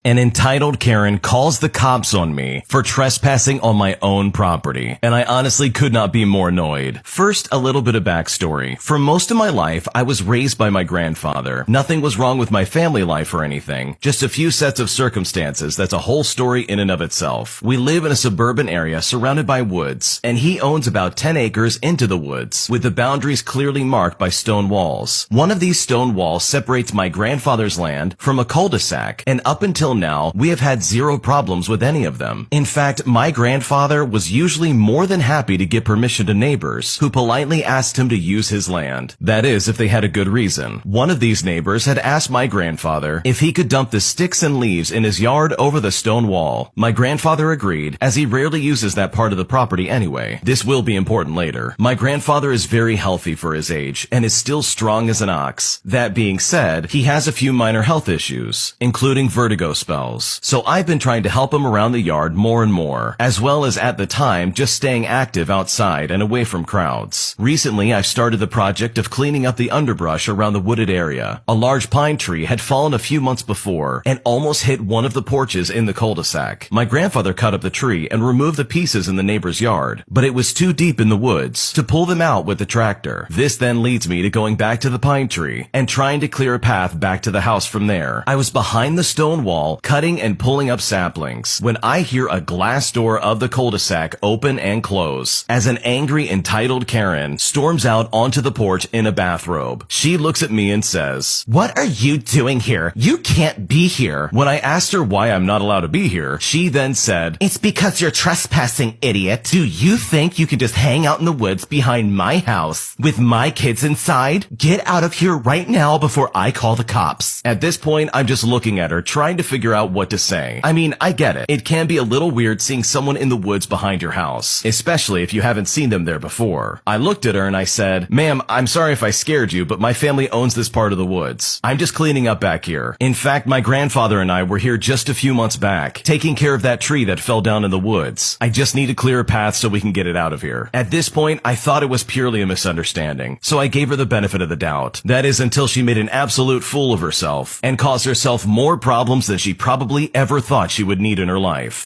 An entitled Karen calls the cops on me for trespassing on my own property, and I honestly could not be more annoyed. First, a little bit of backstory. For most of my life, I was raised by my grandfather. Nothing was wrong with my family life or anything, just a few sets of circumstances that's a whole story in and of itself. We live in a suburban area surrounded by woods, and he owns about 10 acres into the woods, with the boundaries clearly marked by stone walls. One of these stone walls separates my grandfather's land from a cul-de-sac, and up until now, we have had zero problems with any of them. In fact, my grandfather was usually more than happy to give permission to neighbors who politely asked him to use his land. That is, if they had a good reason. One of these neighbors had asked my grandfather if he could dump the sticks and leaves in his yard over the stone wall. My grandfather agreed, as he rarely uses that part of the property anyway. This will be important later. My grandfather is very healthy for his age and is still strong as an ox. That being said, he has a few minor health issues, including vertigo spells. So I've been trying to help him around the yard more and more, as well as at the time just staying active outside and away from crowds. Recently, I've started the project of cleaning up the underbrush around the wooded area. A large pine tree had fallen a few months before and almost hit one of the porches in the cul-de-sac. My grandfather cut up the tree and removed the pieces in the neighbor's yard, but it was too deep in the woods to pull them out with the tractor. This then leads me to going back to the pine tree and trying to clear a path back to the house from there. I was behind the stone wall, cutting and pulling up saplings, when I hear a glass door of the cul-de-sac open and close, as an angry, entitled Karen storms out onto the porch in a bathrobe. She looks at me and says, "What are you doing here? You can't be here." When I asked her why I'm not allowed to be here, she then said, "It's because you're trespassing, idiot. Do you think you can just hang out in the woods behind my house with my kids inside? Get out of here right now before I call the cops." At this point, I'm just looking at her, trying to figure out what to say. I mean, I get it. It can be a little weird seeing someone in the woods behind your house, especially if you haven't seen them there before. I looked at her and I said, "Ma'am, I'm sorry if I scared you, but my family owns this part of the woods. I'm just cleaning up back here. In fact, my grandfather and I were here just a few months back, taking care of that tree that fell down in the woods. I just need to clear a path so we can get it out of here." At this point, I thought it was purely a misunderstanding, so I gave her the benefit of the doubt. That is, until she made an absolute fool of herself and caused herself more problems than she probably ever thought she would need in her life.